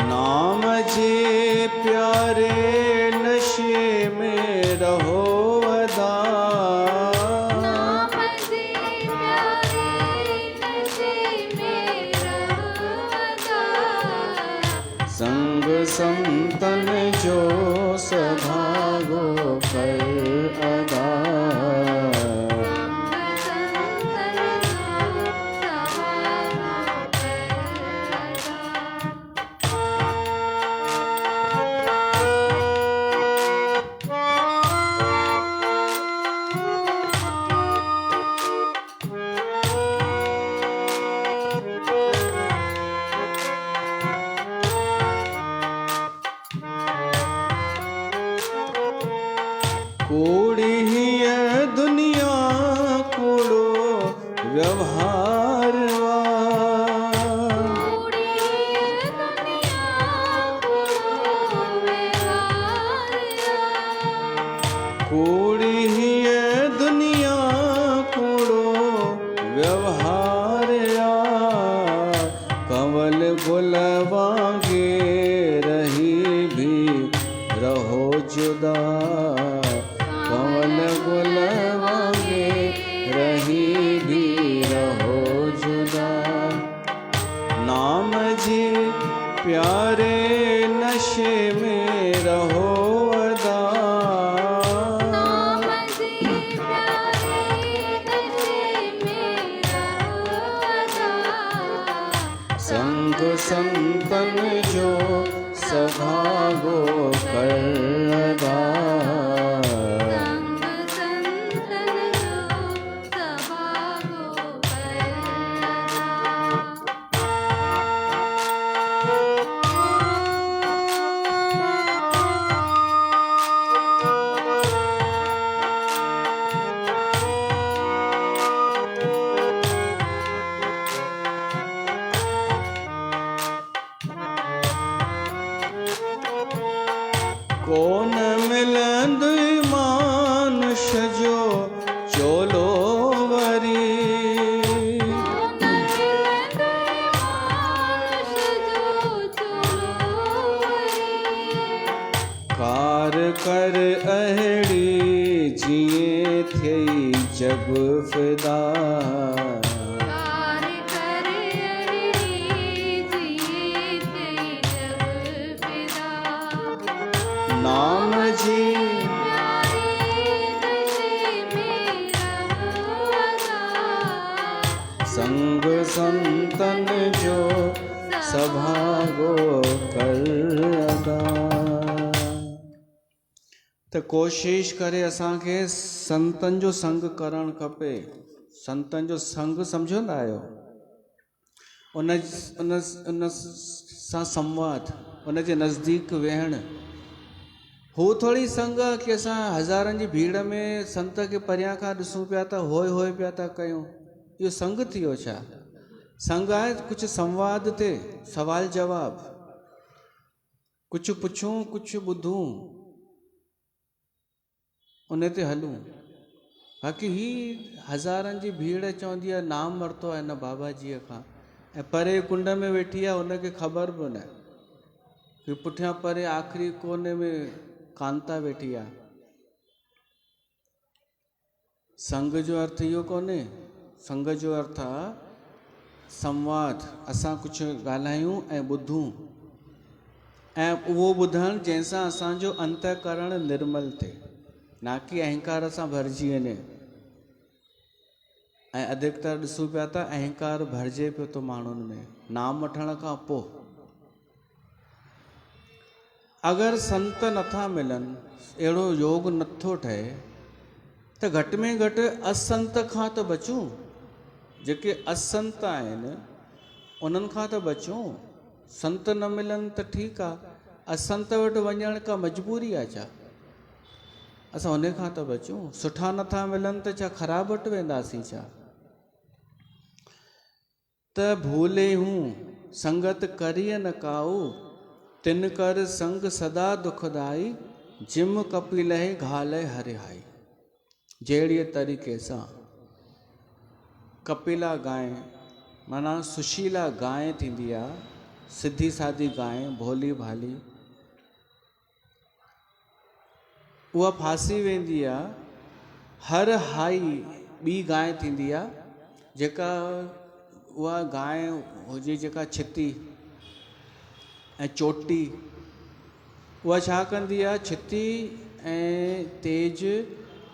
नाम संतन जो सभागो कर अदा। कूड़ी ही ये दुनिया कूड़ो व्यवहार कूड़ी ही ये दुनिया कूड़ो व्यवहार कंवल गुलवांगे रही भी रहो जुदा। कंवल गुलवांगे रही भी रहो जुदा। नाम जी प्यारे नशे में रहो अदा। संग संतन जो सभागो कर अदा। कौन मिलंद मानुष जो चोलो वरी। कार कर अहड़ी जिए थे जग फिदा। नाम जी संग संतन जो सभागो कर अदा। त कोशिश करे असांखे संतन जो संग करणु खपे। संतन जो संग सम्झंदा आहियो, उन सां संवाद, उन जे नज़दीक वेहणु। हू थोड़ी संग आहे कि असां हज़ारनि जी भीड़ में संत खे परियां खां ॾिसूं पिया त होय होय पिया था कयूं। इहो संग थी वियो छा? संग आहे कुझु संवाद ते सवाल जवाब, कुझु पुछूं कुझु ॿुधूं, उन ते हलूं। बाक़ी ही हज़ारनि जी भीड़ चवंदी आहे नाम वरितो आहे हिन बाबा जीअ खां, ऐं परे कुंड में वेठी आहे, उनखे ख़बर बि न कि पुठियां परे आख़िरी कोने में कांता वेठी आहे। संग जो अर्थ इहो कोन्हे। संग जो अर्थ आहे संवाद, असां कुझु ॻाल्हायूं ऐं ॿुधूं, ऐं उहो ॿुधणु जंहिंसां असांजो अंतःकरण निर्मल थिए, ना कि अहंकार सां भरिजी वञे। ऐं अधिकतर ॾिसूं पिया था अहंकार भरिजे पियो थो माण्हुनि में नाम वठण खां पोइ। अगर संत नथा मिलनि, अहिड़ो योग नथो ठहे, त घटि में घटि असंत खां त बचूं। जेके असंत आहिनि उन्हनि खां त बचूं। संत न मिलनि त ठीकु आहे, असंत वटि वञण का मजबूरी आहे छा? असां उन खां त बचूं। सुठा नथा मिलनि त छा ख़राब वटि वेंदासीं छा? त भूले हूं संगत करिय न काऊ, तिन कर संग सदा दुखदाई, जिम कपिलह घालय हरिहाई। जहिड़ीअ तरीक़े सां कपिला गांइ माना सुशीला गांइ थींदी आहे, सिधी सादी गांइ, भोली भाली, उहा फासी वेंदी आहे। हर हाई ॿी गांइ थींदी आहे, जेका उहा गांइ हुजे जेका छिती ऐं चोटी उहा छा कंदी आहे, छिती ऐं तेज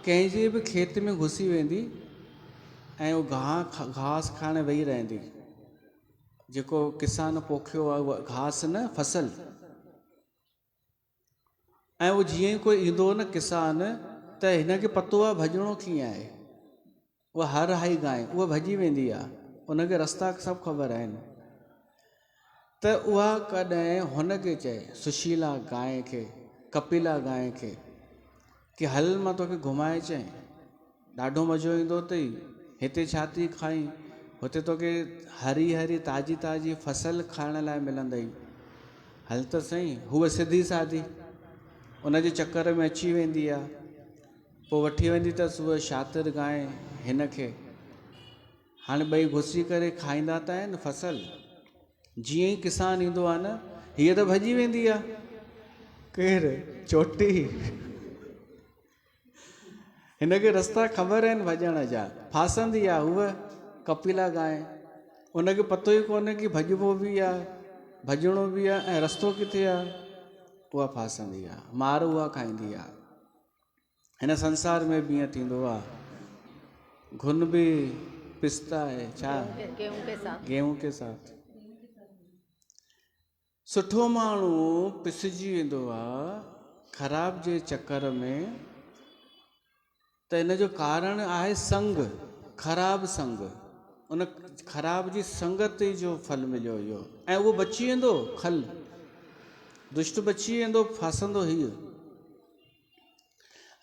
कंहिंजे बि खेत में घुसी वेंदी ऐं उहो घास खाइण वेही रहंदी। जेको किसान पोखियो आहे उहा घास न फसल, ऐं उहो जीअं ई कोई ईंदो न किसान त हिनखे पतो आहे भॼणो कीअं आहे। उहा हर हाई गांइ उहा भॼी वेंदी आहे, उनखे रस्ता सभु ख़बर आहिनि। त उहा कॾहिं हुनखे चए सुशीला गांइ खे, कपिला गांइ खे कि हल मां तोखे घुमाए अचई, ॾाढो मज़ो ईंदो अथई, हिते छा थी खाई, हुते तोखे हरी हरी ताज़ी ताज़ी फसल खाइण लाइ मिलंदई, हल त सही। हूअ सिधी सादी उनजे चकर में अची वेंदी आहे, पोइ वठी वेंदी अथसि उहा शातिर गांइ हिन खे। हाणे ॿई घुसी करे खाईंदा त आहिनि फसल। जीअं ई किसान ईंदो आहे न, हीअ त भॼी वेंदी आहे, केरु, चोटी। हिनखे रस्ता ख़बर आहिनि भॼण जा, फासंदी आहे उहा कपिला गांइ। उनखे पतो ई कोन्हे कि भॼिबो बि आहे, भॼणो बि आहे ऐं रस्तो किथे आहे। उहा फासंदी आहे, मार उहा खाईंदी आहे। हिन संसार में बि ईअं थींदो आहे, घुन बि पिसता है, छा, गेहूं के साथ। सुठो माण्हू पिसजी वेंदो आहे ख़राब जे चकर में, त इन जो कारण आहे संग, ख़राब संग। उन ख़राब जी संगत जो फल मिलियो इहो, ऐं उहो बची वेंदो खल, दुष्ट बची वेंदो, फासंदो हीअ।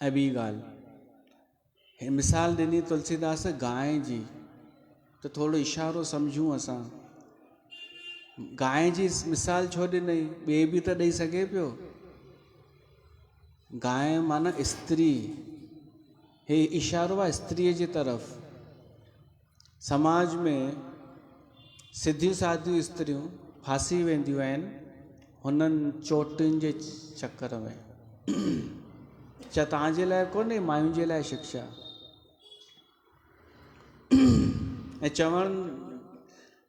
ऐं ॿी ॻाल्हि, मिसाल ॾिनी तुलसीदास गांइ जी, त थोरो इशारो सम्झूं असां। गांइ जी मिसाल छो ॾिनई, ॿिए बि त ॾेई सघे पियो। गांइ माना स्त्री, हे इशारो आहे स्त्रीअ जी तरफ़। समाज में सिधियूं सादियूं स्त्रियूं फासी वेंदियूं आहिनि हुननि चोटियुनि जे चकर में। छा तव्हांजे लाइ कोन्हे, मायुनि जे लाइ शिक्षा। ऐं चवणु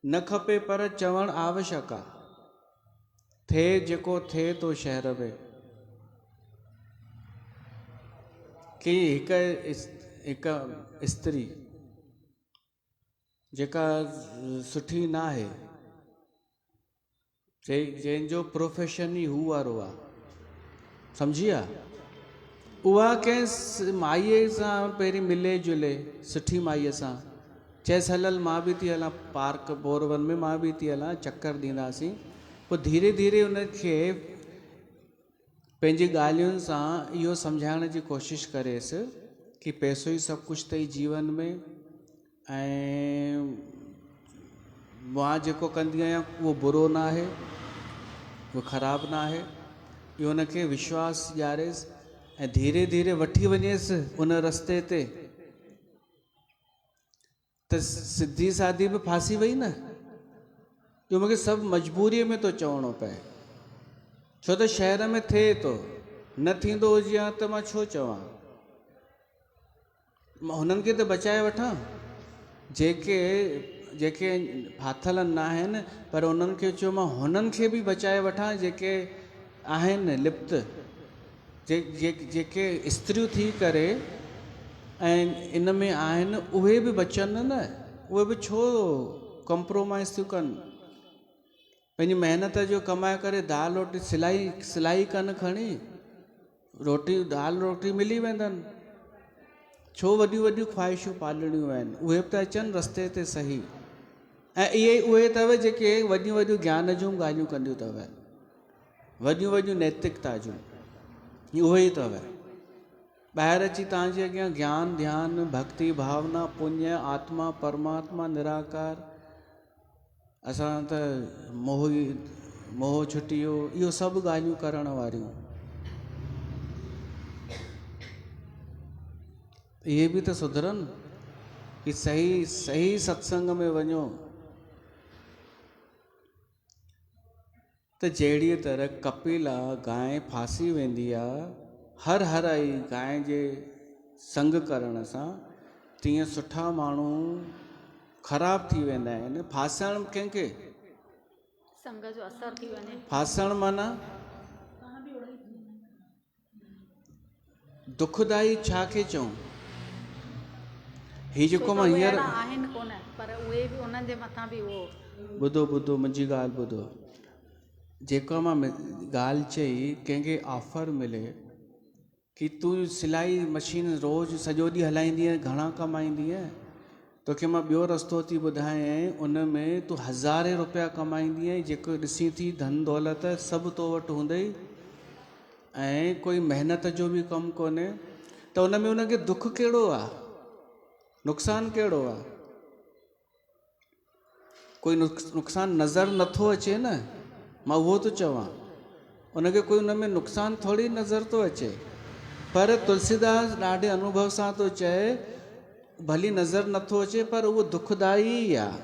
न खपे पर चवणु आवश्यक आहे, थिए जेको थिए थो शहर में, कि हिकु स्त्री जेका सुठी न आहे, जंहिंजो प्रोफेशन ई हू वारो आहे, सम्झी आहे, उहा कंहिं माईअ सां पहिरीं मिले जुले, सुठी माईअ सां चएसि हलल मां बि थी हलां पार्क बोरवन में, मां बि थी हलां, चकर ॾींदासीं। पोइ धीरे धीरे उनखे पंहिंजी ॻाल्हियुनि सां इहो सम्झाइण जी कोशिशि करेसि कि पैसो ई सभु कुझु अथई जीवन में, ऐं मां जेको कंदी आहियां उहो बुरो न आहे, उहो ख़राबु न आहे। इहो उनखे विश्वास ॾियारेसि ऐं धीरे धीरे वठी वञेसि उन रस्ते ते, त सिधी सादी बि फासी वई न। इहो मूंखे सभु मजबूरीअ में थो चवणो पए, छो त शहर में थिए थो, न थींदो हुजे हा त मां छो चवां। मां हुननि खे त बचाए वठां जेके फाथल न आहिनि, पर उन्हनि खे चयो मां हुननि खे बि बचाए वठां जेके आहिनि लिप्त, जेके स्त्रियूं थी करे ऐं इन में आहिनि, उहे बि बचनि न। उहे बि छो कॉम्प्रोमाइज़ थियूं कनि, पंहिंजी महिनत जो कमाए करे दाल रोटी सिलाई कनि, खणी रोटी दाल रोटी मिली वेंदनि। छो वॾियूं वॾियूं ख़्वाहिशूं पालणियूं आहिनि, उहे बि त अचनि रस्ते ते सही। ऐं इहे उहे अथव जेके वॾियूं वॾियूं ज्ञान जूं ॻाल्हियूं कंदियूं अथव, वॾियूं वॾियूं नैतिकता जूं, उहे ई अथव। ॿाहिरि अची तव्हांजे अॻियां ज्ञान ध्यानु भक्ति भावना पुण्य आत्मा परमात्मा निराकार, असां त मोह छुटी वियो, इहो सभु ॻाल्हियूं करण वारियूं। इहे बि त सुधरनि कि सही सत्संग में वञो। त जहिड़ीअ तरह कपिला गांइ फासी वेंदी आहे हर आई गांइ जे संग करण सां, तीअं सुठा माण्हू ख़राब थी वेंदा आहिनि। फासण कंहिंखे, संग जो असर थी वञे। फासण माना दुखदाई छा खे चऊं? ही छो जेको त मां उहे हींअर अहिड़ा आहिनि कोन, पर उहे बि उन्हनि जे मथां बि उहो ॿुधो मुंहिंजी ॻाल्हि ॿुधो। जेका मां ॻाल्हि चई, कंहिंखे ऑफर मिले कि तूं सिलाई मशीन रोज़ सॼो ॾींहुं हलाईंदीअ, घणा कमाईंदीअ, तोखे मां ॿियो रस्तो थी ॿुधायां, उन में तूं हज़ारे रुपया कमाईंदीअ, जेको ॾिसी थी धन दौलत सभु तो वटि हूंदई ऐं कोई महिनत जो बि कमु कोन्हे, त उन में उनखे दुख कहिड़ो आहे, नुक़सानु कहिड़ो आहे? कोई नुक़सानु नज़र नथो अचे न, मां उहो थो चवां, उनखे कोई उन में नुक़सानु थोरी नज़र थो अचे। पर तुलसीदास ॾाढे अनुभव सां थो चए, भली नज़र नथो अचे पर उहो दुखदाई आहे।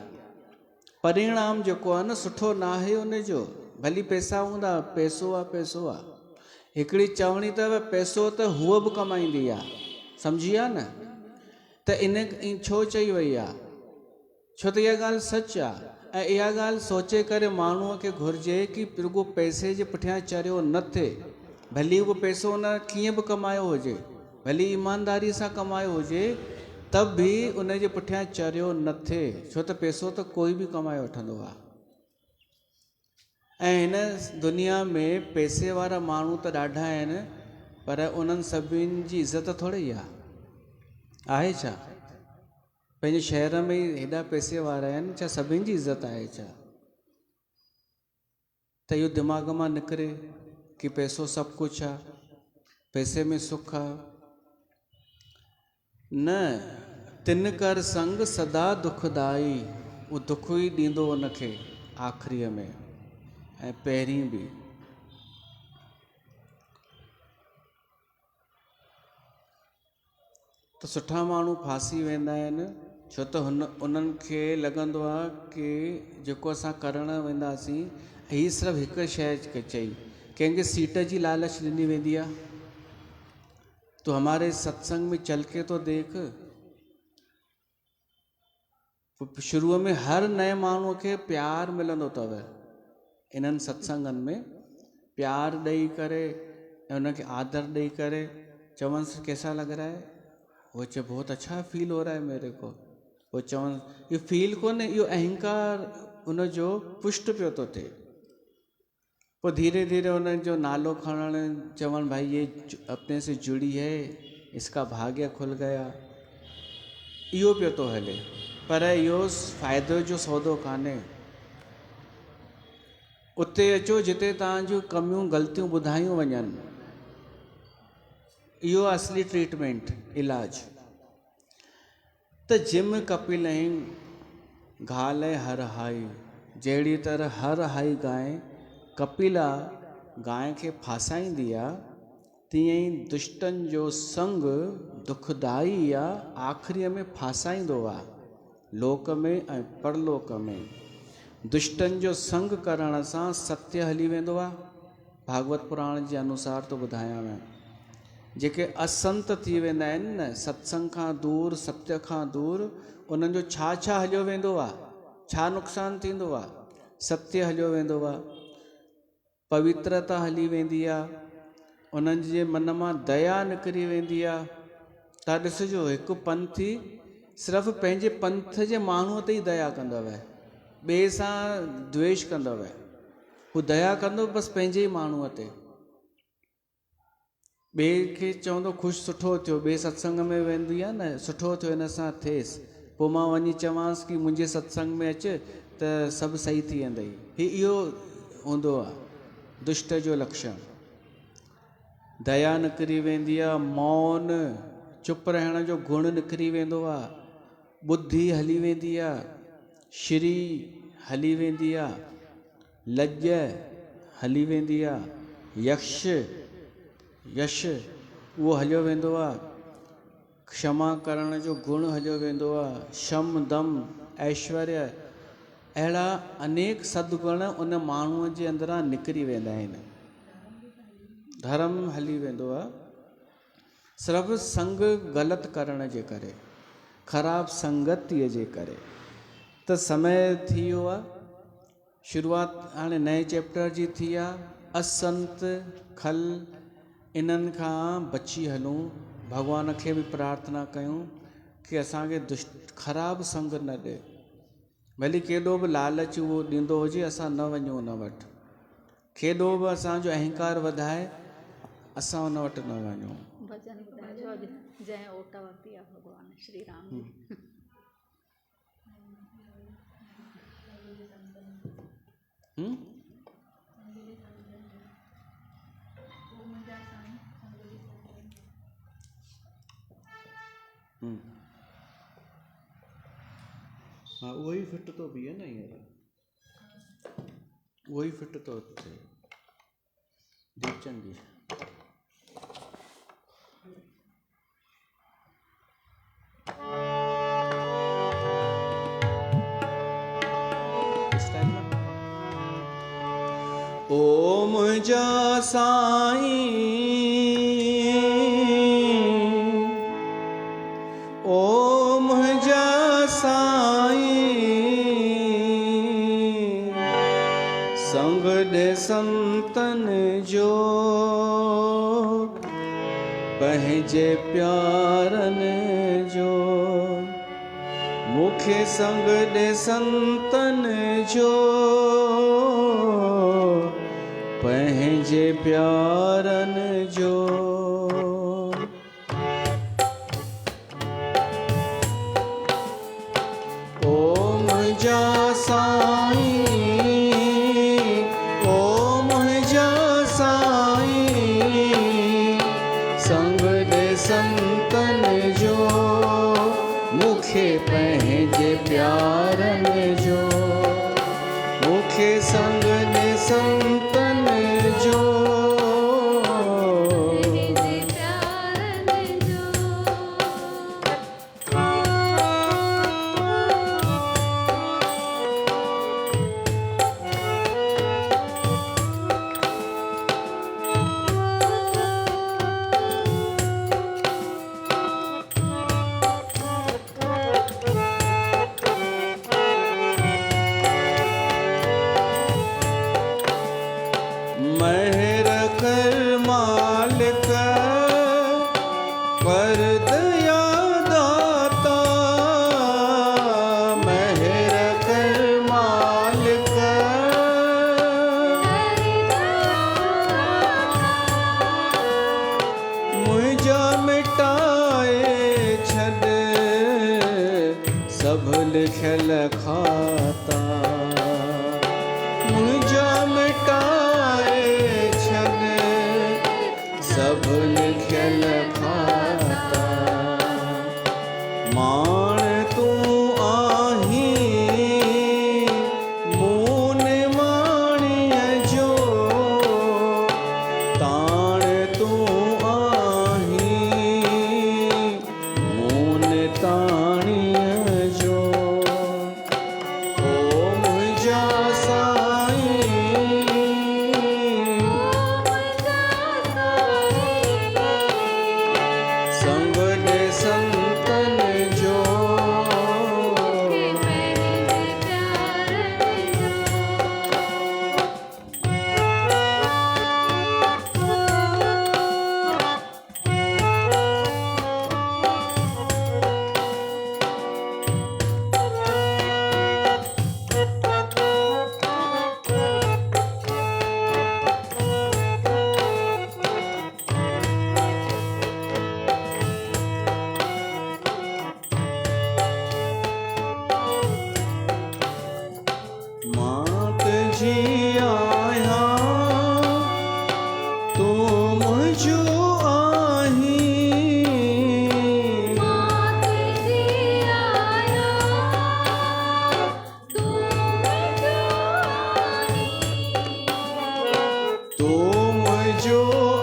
परिणाम जेको आहे न सुठो न आहे उनजो, भली पैसा हूंदा, पैसो आहे। हिकिड़ी चवणी अथव, पैसो त हूअ बि कमाईंदी आहे, सम्झी आहे न? त इन छो चई वई आहे? छो त इहा ॻाल्हि सच आहे। ऐं इहा ॻाल्हि सोचे करे माण्हूअ खे घुरिजे कि रुॻो पैसे जे पुठियां चरियो न थिए, भली उहो पैसो उन कीअं बि कमायो हुजे, भली ईमानदारी सां कमायो हुजे, तब बि उन जे पुठियां चरियो न थिए, छो त पैसो त कोई बि कमाए वठंदो आहे। ऐं हिन दुनिया में पैसे वारा माण्हू त ॾाढा आहिनि, पर उन्हनि सभिनि जी इज़त थोरी आहे छा? पंहिंजे शहर में ई हेॾा पैसे वारा आहिनि, छा सभिनि जी इज़त आहे छा? त इहो दिमाग़ मां निकिरे कि पैसो सभु कुझु आहे, पैसे में सुख आहे। न, तिन कर संग सदा दुखदाई, उहो दुख ई ॾींदो उनखे आख़िरीअ में ऐं पहिरीं बि। त सुठा माण्हू फासी वेंदा आहिनि, छो त उन्हनि खे लॻंदो आहे कि जेको असां करणु वेंदासीं, हीअ सिर्फ़ु हिकु शइ चई, कंहिंखे सीट जी लालच ॾिनी वेंदी आहे, तूं हमारे सत्संग में चल के तो देख। शुरूअ में हर नए माण्हूअ खे प्यार मिलंदो अथव, इन्हनि सत्संगनि में प्यार ॾेई करे ऐं उनखे आदर ॾेई करे चवनि कैसा लग रहा है, वो चए बहुत अच्छा फील हो रहा है मेरे को, वो चवनि इहो फील कोन्हे, इहो अहंकार उनजो पुष्ट पियो थो थिए। पोइ धीरे धीरे उन्हनि जो नालो खणणु, चवनि भाई ये अपने से जुड़ी है, इसका भाग्य खुल गया, इहो पियो थो हले, पर इहो फ़ाइदो जो सौदो कान्हे। उते अचो जिते तव्हांजूं कमियूं ग़लतियूं ॿुधायूं वञनि, इहो असली ट्रीटमेंट, इलाज। त जिम कपिल घाले हर हाई, जहिड़ी तरह हर हाई गांइ कपिला गांइ खे फासाईंदी आहे, तीअं ई दुष्टनि जो संग दुखदाई आहे, आख़िरीअ में फासाईंदो आहे, लोक में ऐं परलोक में। दुष्टनि जो संग करण सां सत्य हली वेंदो आहे, भागवत पुराण जे अनुसार तो ॿुधायां मैं। जेके असंत थी वेंदा आहिनि न, सत्संग खां दूर, सत्य खां दूर, उन्हनि जो छा हलियो वेंदो आहे, छा नुक़सानु थींदो आहे? सत्य हलियो वेंदो आहे, पवित्रता हली वेंदी आहे, उन्हनि जे मन मां दया निकिरी वेंदी आहे। तव्हां ॾिसिजो, हिकु पंथी सिर्फ़ु पंहिंजे पंथ जे माण्हूअ ते ई दया कंदव, ॿिए सां द्वेष कंदव, हू दया कंदो बसि पंहिंजे ई माण्हूअ ते, ॿिए खे चवंदो ख़ुशि सुठो थियो, ॿिए सत्संग में वेंदी आहे न, सुठो थियो हिन सां थिएसि, पोइ मां वञी चवांसि कि मुंहिंजे सत्संग में अचु त सभु सही थी वेंदई, इहो हूंदो आहे दुष्ट जो लक्षण। दया निकिरी वेंदी आहे, मौन, चुप रहण जो गुण निकिरी वेंदो आहे, बुद्धि हली वेंदी आहे, श्री हली वेंदी आहे, लज्ज हली वेंदी आहे, यश उहो हलियो वेंदो आहे, क्षमा करण जो गुण हलियो वेंदो आहे, शम दम ऐश्वर्य, अहिड़ा अनेक सदगुण उन माण्हूअ जे अंदरां निकिरी वेंदा आहिनि। धर्म हली वेंदो आहे, सिर्फ़ु संग ग़लति करण जे करे, ख़राबु संगतीअ जे करे। त समय थी वियो आहे, शुरूआत हाणे नए चैप्टर जी थी आहे, असंत खल इन्हनि खां बची हलूं, भॻवान खे बि प्रार्थना कयूं कि असांखे दुष्ट ख़राबु संग न ॾे। भली केॾो बि लालच उहो ॾींदो हुजे, असां न वञूं उन वटि। केॾो बि असांजो अहंकार वधाए, असां उन वटि न वञूं। भजन ॿुधाइजो अॼु जंहिं ओट वरिती आहे भॻवान श्री राम जी। हाँ, उहो ई फिट तो बीहे न हींअर, उहो ई फिट तो थिए दीपचंद जी। ओम जा साईं, ओम जा साईं, संग दे संतन जो पंहिंजे प्यारन जो। मुखे संग दे संतन जो पंहिंजे प्यारन जो। ओम जा साईं, ओम जा साईं, संग दे संतन जो मुखे पंहिंजे प्यारन जो। मुखे संग दे संतन जो पंहिंजे प्यारन जो। मेहर कर मालिक, कर दया दाता। मेहर कर मालिक, मुझा मिटाए छॾ सब लिखियल खाता। मुझा मिटाए छॾ सब लिखियल खाता। माण तूं आहीं मून माणीअ जो, ताण तूं आहीं मून ताणीअ जो। ओम जा साईं, संग दे संतन जो पंहिंजे प्यारन जो। मात जी आहियां तूं मुंहिंजो आहीं। मात जी आया तूं मुंहिंजो आहीं। तूं मुंहिंजो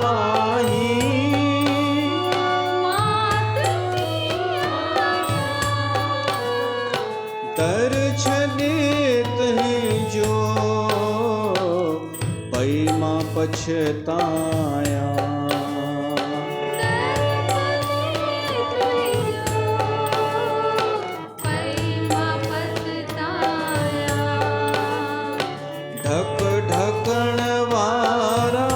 आहीं। मात जी आया दर छॾे तुंहिंजो पई मां पछतायां। ढक ढकण वारा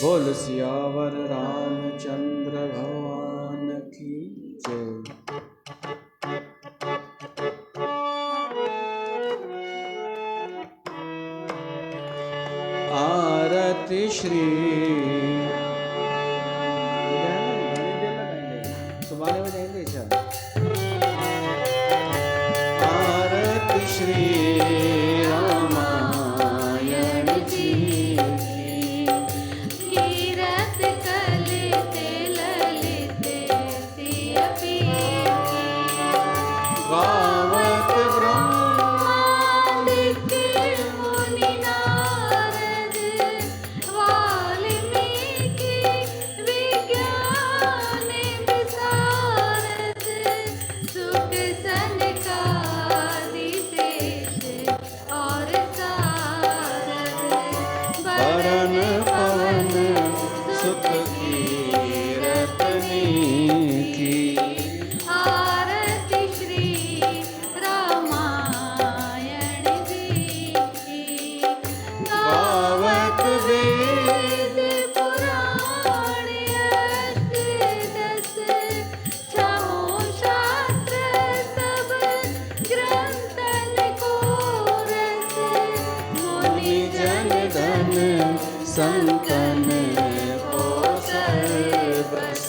बोल सियावर रामचंद्र भगवान की जय। आरती श्री सुबह बजाएंगे आरती श्री रामायण जी कीरत कलित ललित सिय पीठी गावत ब्रह्मादित्य मुनि नारद वाल्मीकि विज्ञान विशारद सुख सनकादि शेष और सारद बरन पवन सुत कीरतनी की आरती श्री रामायण जी की गावत वेद पुराण अष्टदश छहों शास्त्र सब ग्रंथन को रस मुनि जन धन संतन को सर्वस